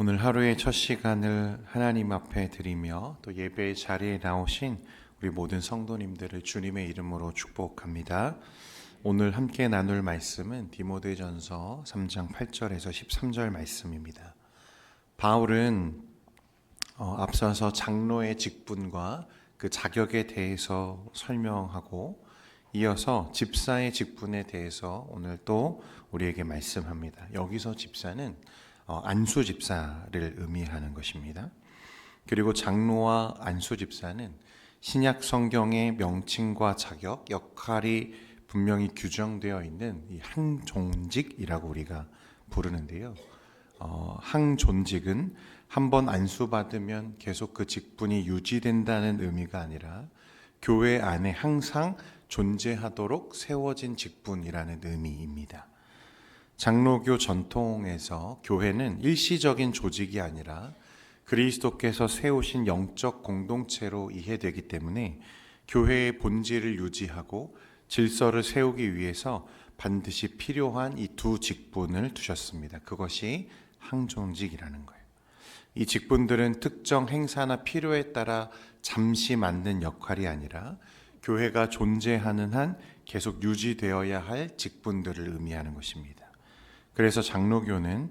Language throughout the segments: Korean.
오늘 하루의 첫 시간을 하나님 앞에 드리며 또 예배의 자리에 나오신 우리 모든 성도님들을 주님의 이름으로 축복합니다. 오늘 함께 나눌 말씀은 디모데전서 3장 8절에서 13절 말씀입니다. 바울은 앞서서 장로의 직분과 그 자격에 대해서 설명하고 이어서 집사의 직분에 대해서 오늘 또 우리에게 말씀합니다. 여기서 집사는 안수 집사를 의미하는 것입니다. 그리고 장로와 안수 집사는 신약 성경의 명칭과 자격, 역할이 분명히 규정되어 있는 이 항존직이라고 우리가 부르는데요. 항존직은 한번 안수받으면 계속 그 직분이 유지된다는 의미가 아니라 교회 안에 항상 존재하도록 세워진 직분이라는 의미입니다. 장로교 전통에서 교회는 일시적인 조직이 아니라 그리스도께서 세우신 영적 공동체로 이해되기 때문에 교회의 본질을 유지하고 질서를 세우기 위해서 반드시 필요한 이 두 직분을 두셨습니다. 그것이 항존직이라는 거예요. 이 직분들은 특정 행사나 필요에 따라 잠시 맡는 역할이 아니라 교회가 존재하는 한 계속 유지되어야 할 직분들을 의미하는 것입니다. 그래서 장로교는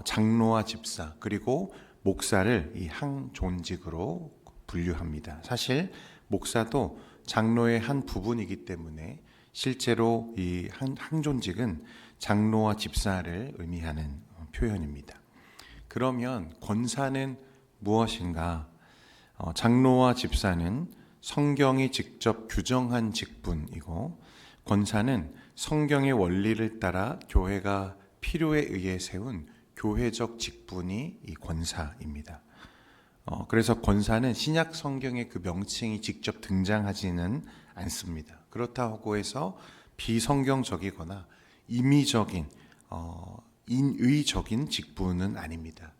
장로와 집사 그리고 목사를 이 항존직으로 분류합니다. 사실 목사도 장로의 한 부분이기 때문에 실제로 이 항존직은 장로와 집사를 의미하는 표현입니다. 그러면 권사는 무엇인가? 장로와 집사는 성경이 직접 규정한 직분이고 권사는 성경의 원리를 따라 교회가 필요에 의해 세운 교회적 직분이 이 권사입니다. 그래서 권사는 신약 성경의 그 명칭이 직접 등장하지는 않습니다. 그렇다고 해서 비성경적이거나 임의적인 인의적인 직분은 아닙니다.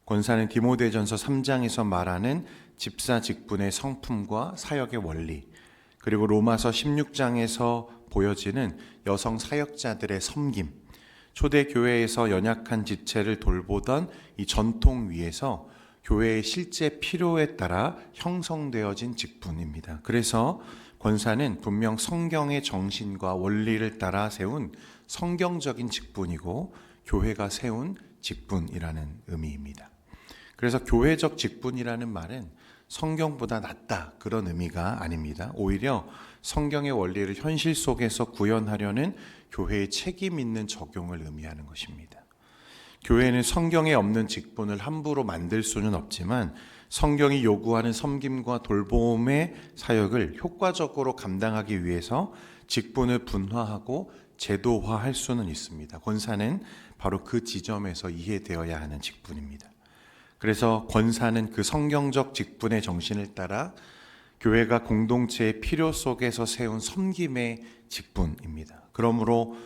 권사는 디모데전서 3장에서 말하는 집사 직분의 성품과 사역의 원리, 그리고 로마서 16장에서 보여지는 여성 사역자들의 섬김, 초대교회에서 연약한 지체를 돌보던 이 전통 위에서 교회의 실제 필요에 따라 형성되어진 직분입니다. 그래서 권사는 분명 성경의 정신과 원리를 따라 세운 성경적인 직분이고 교회가 세운 직분이라는 의미입니다. 그래서 교회적 직분이라는 말은 성경보다 낫다 그런 의미가 아닙니다. 오히려 성경의 원리를 현실 속에서 구현하려는 교회의 책임 있는 적용을 의미하는 것입니다. 교회는 성경에 없는 직분을 함부로 만들 수는 없지만 성경이 요구하는 섬김과 돌봄의 사역을 효과적으로 감당하기 위해서 직분을 분화하고 제도화할 수는 있습니다. 권사는 바로 그 지점에서 이해되어야 하는 직분입니다. 그래서 권사는 그 성경적 직분의 정신을 따라 교회가 공동체의 필요 속에서 세운 섬김의 직분입니다. 그러므로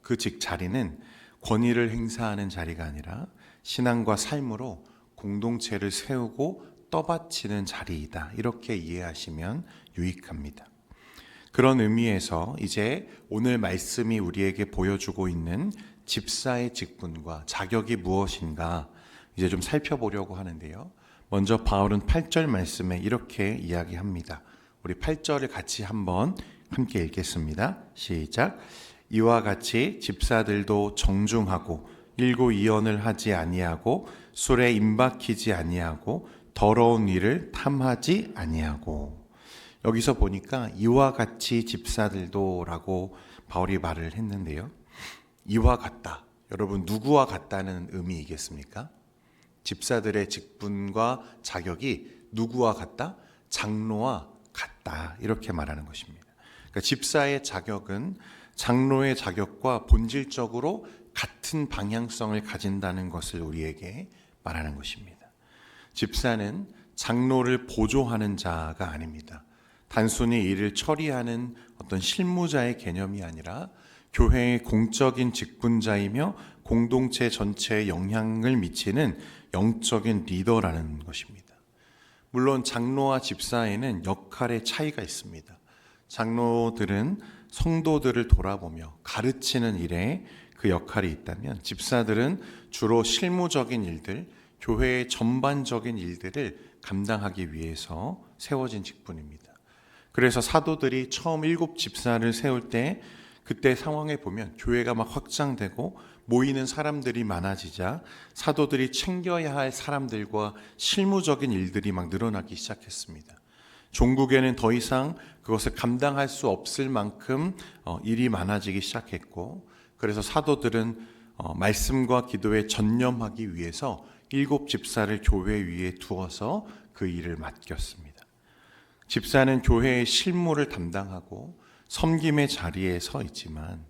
그 자리는 권위를 행사하는 자리가 아니라 신앙과 삶으로 공동체를 세우고 떠받치는 자리이다. 이렇게 이해하시면 유익합니다. 그런 의미에서 이제 오늘 말씀이 우리에게 보여주고 있는 집사의 직분과 자격이 무엇인가 이제 좀 살펴보려고 하는데요. 먼저 바울은 8절 말씀에 이렇게 이야기합니다. 우리 8절을 같이 한번 함께 읽겠습니다. 시작. 이와 같이 집사들도 정중하고 일고이언을 하지 아니하고 술에 임박히지 아니하고 더러운 일을 탐하지 아니하고. 여기서 보니까 이와 같이 집사들도 라고 바울이 말을 했는데요. 이와 같다. 여러분 누구와 같다는 의미이겠습니까? 집사들의 직분과 자격이 누구와 같다? 장로와 같다. 이렇게 말하는 것입니다. 그러니까 집사의 자격은 장로의 자격과 본질적으로 같은 방향성을 가진다는 것을 우리에게 말하는 것입니다. 집사는 장로를 보조하는 자가 아닙니다. 단순히 일을 처리하는 어떤 실무자의 개념이 아니라 교회의 공적인 직분자이며 공동체 전체에 영향을 미치는 영적인 리더라는 것입니다. 물론 장로와 집사에는 역할의 차이가 있습니다. 장로들은 성도들을 돌아보며 가르치는 일에 그 역할이 있다면 집사들은 주로 실무적인 일들, 교회의 전반적인 일들을 감당하기 위해서 세워진 직분입니다. 그래서 사도들이 처음 7 집사를 세울 때 그때 상황에 보면 교회가 막 확장되고 모이는 사람들이 많아지자 사도들이 챙겨야 할 사람들과 실무적인 일들이 막 늘어나기 시작했습니다. 종국에는 더 이상 그것을 감당할 수 없을 만큼 일이 많아지기 시작했고, 그래서 사도들은 말씀과 기도에 전념하기 위해서 7 집사를 교회 위에 두어서 그 일을 맡겼습니다. 집사는 교회의 실무를 담당하고 섬김의 자리에 서 있지만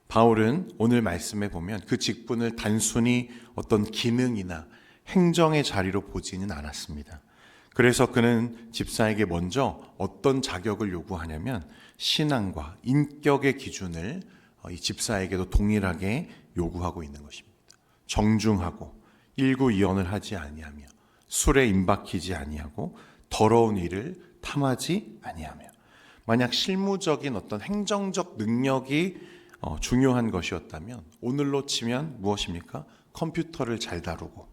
바울은 오늘 말씀에 보면 그 직분을 단순히 어떤 기능이나 행정의 자리로 보지는 않았습니다. 그래서 그는 집사에게 먼저 어떤 자격을 요구하냐면 신앙과 인격의 기준을 이 집사에게도 동일하게 요구하고 있는 것입니다. 정중하고 일구이언을 하지 아니하며 술에 임박히지 아니하고 더러운 일을 탐하지 아니하며. 만약 실무적인 어떤 행정적 능력이 중요한 것이었다면 오늘로 치면 무엇입니까? 컴퓨터를 잘 다루고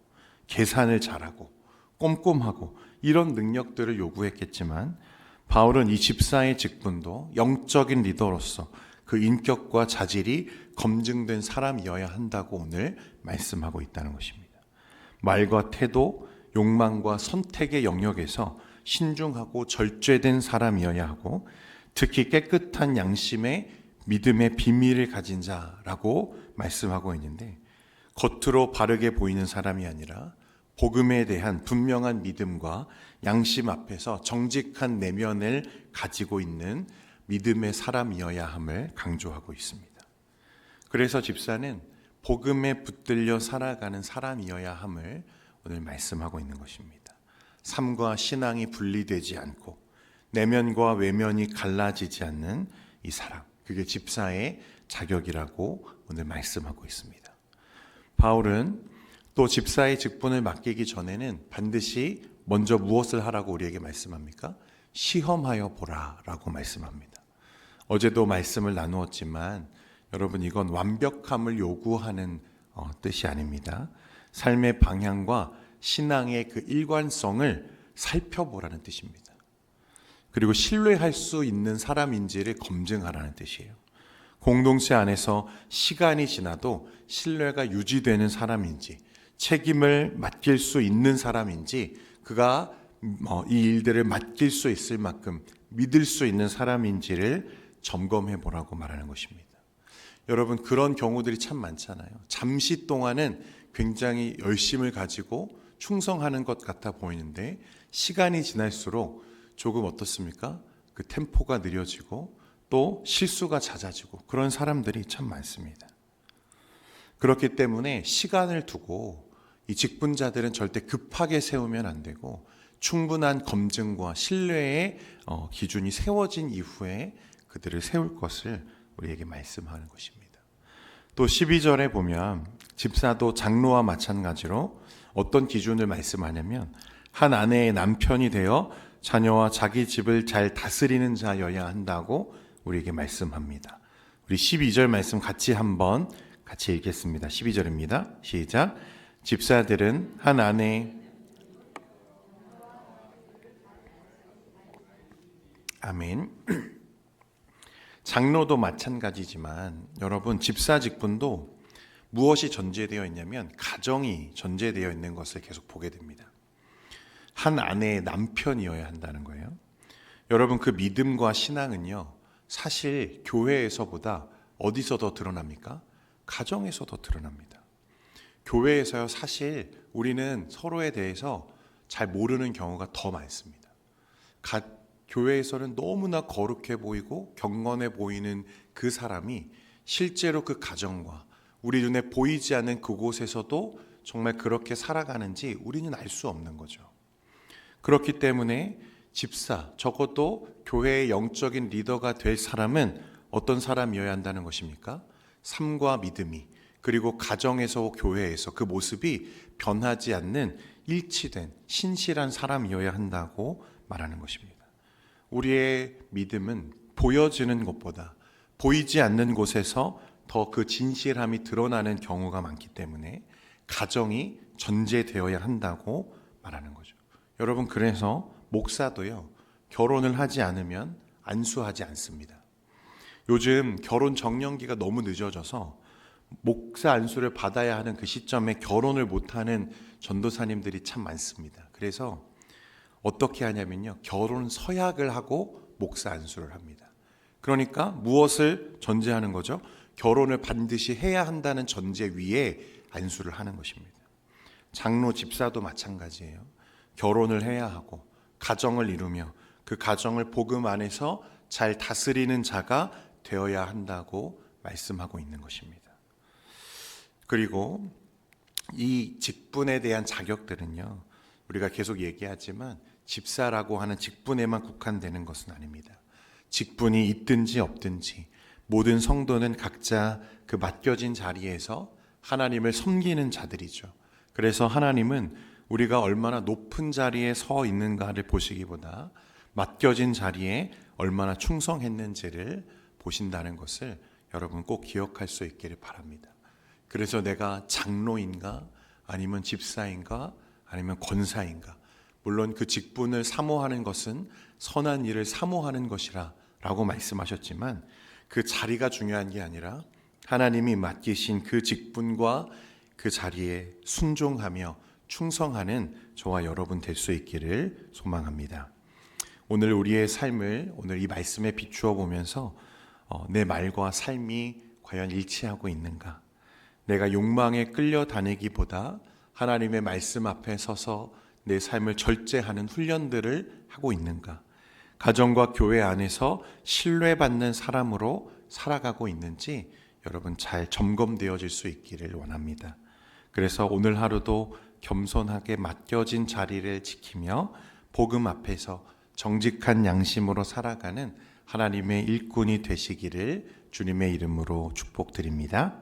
계산을 잘하고 꼼꼼하고 이런 능력들을 요구했겠지만 바울은 이 집사의 직분도 영적인 리더로서 그 인격과 자질이 검증된 사람이어야 한다고 오늘 말씀하고 있다는 것입니다. 말과 태도, 욕망과 선택의 영역에서 신중하고 절제된 사람이어야 하고 특히 깨끗한 양심의 믿음의 비밀을 가진 자라고 말씀하고 있는데, 겉으로 바르게 보이는 사람이 아니라 복음에 대한 분명한 믿음과 양심 앞에서 정직한 내면을 가지고 있는 믿음의 사람이어야 함을 강조하고 있습니다. 그래서 집사는 복음에 붙들려 살아가는 사람이어야 함을 오늘 말씀하고 있는 것입니다. 삶과 신앙이 분리되지 않고 내면과 외면이 갈라지지 않는 이 사람, 그게 집사의 자격이라고 오늘 말씀하고 있습니다. 바울은 또 집사의 직분을 맡기기 전에는 반드시 먼저 무엇을 하라고 우리에게 말씀합니까? 시험하여 보라라고 말씀합니다. 어제도 말씀을 나누었지만 여러분, 이건 완벽함을 요구하는 뜻이 아닙니다. 삶의 방향과 신앙의 그 일관성을 살펴보라는 뜻입니다. 그리고 신뢰할 수 있는 사람인지를 검증하라는 뜻이에요. 공동체 안에서 시간이 지나도 신뢰가 유지되는 사람인지, 책임을 맡길 수 있는 사람인지, 그가 이 일들을 맡길 수 있을 만큼 믿을 수 있는 사람인지를 점검해 보라고 말하는 것입니다. 여러분, 그런 경우들이 참 많잖아요. 잠시 동안은 굉장히 열심을 가지고 충성하는 것 같아 보이는데 시간이 지날수록 조금 어떻습니까? 그 템포가 느려지고 또 실수가 잦아지고 그런 사람들이 참 많습니다. 그렇기 때문에 시간을 두고 이 직분자들은 절대 급하게 세우면 안 되고 충분한 검증과 신뢰의 기준이 세워진 이후에 그들을 세울 것을 우리에게 말씀하는 것입니다. 또 12절에 보면 집사도 장로와 마찬가지로 어떤 기준을 말씀하냐면 한 아내의 남편이 되어 자녀와 자기 집을 잘 다스리는 자여야 한다고 우리에게 말씀합니다. 우리 12절 말씀 같이 읽겠습니다. 12절입니다. 시작. 집사들은 한 아내 아멘. 장로도 마찬가지지만 여러분, 집사 직분도 무엇이 전제되어 있냐면 가정이 전제되어 있는 것을 계속 보게 됩니다. 한 아내의 남편이어야 한다는 거예요. 여러분, 그 믿음과 신앙은요, 사실 교회에서보다 어디서 더 드러납니까? 가정에서 더 드러납니다. 교회에서요, 사실 우리는 서로에 대해서 잘 모르는 경우가 더 많습니다. 교회에서는 너무나 거룩해 보이고 경건해 보이는 그 사람이 실제로 그 가정과 우리 눈에 보이지 않는 그곳에서도 정말 그렇게 살아가는지 우리는 알 수 없는 거죠. 그렇기 때문에 집사, 적어도 교회의 영적인 리더가 될 사람은 어떤 사람이어야 한다는 것입니까? 삶과 믿음이, 그리고 가정에서 교회에서 그 모습이 변하지 않는 일치된 신실한 사람이어야 한다고 말하는 것입니다. 우리의 믿음은 보여지는 것보다 보이지 않는 곳에서 더 그 진실함이 드러나는 경우가 많기 때문에 가정이 전제되어야 한다고 말하는 거죠. 여러분, 그래서 목사도요, 결혼을 하지 않으면 안수하지 않습니다. 요즘 결혼 정년기가 너무 늦어져서 목사 안수를 받아야 하는 그 시점에 결혼을 못하는 전도사님들이 참 많습니다. 그래서 어떻게 하냐면요, 결혼 서약을 하고 목사 안수를 합니다. 그러니까 무엇을 전제하는 거죠? 결혼을 반드시 해야 한다는 전제 위에 안수를 하는 것입니다. 장로 집사도 마찬가지예요. 결혼을 해야 하고 가정을 이루며 그 가정을 복음 안에서 잘 다스리는 자가 되어야 한다고 말씀하고 있는 것입니다. 그리고 이 직분에 대한 자격들은요, 우리가 계속 얘기하지만 집사라고 하는 직분에만 국한되는 것은 아닙니다. 직분이 있든지 없든지 모든 성도는 각자 그 맡겨진 자리에서 하나님을 섬기는 자들이죠. 그래서 하나님은 우리가 얼마나 높은 자리에 서 있는가를 보시기보다 맡겨진 자리에 얼마나 충성했는지를 보신다는 것을 여러분 꼭 기억할 수 있기를 바랍니다. 그래서 내가 장로인가 아니면 집사인가 아니면 권사인가, 물론 그 직분을 사모하는 것은 선한 일을 사모하는 것이라 라고 말씀하셨지만 그 자리가 중요한 게 아니라 하나님이 맡기신 그 직분과 그 자리에 순종하며 충성하는 저와 여러분 될 수 있기를 소망합니다. 오늘 우리의 삶을 오늘 이 말씀에 비추어 보면서 내 말과 삶이 과연 일치하고 있는가? 내가 욕망에 끌려다니기보다 하나님의 말씀 앞에 서서 내 삶을 절제하는 훈련들을 하고 있는가? 가정과 교회 안에서 신뢰받는 사람으로 살아가고 있는지 여러분 잘 점검되어질 수 있기를 원합니다. 그래서 오늘 하루도 겸손하게 맡겨진 자리를 지키며 복음 앞에서 정직한 양심으로 살아가는 하나님의 일꾼이 되시기를 주님의 이름으로 축복드립니다.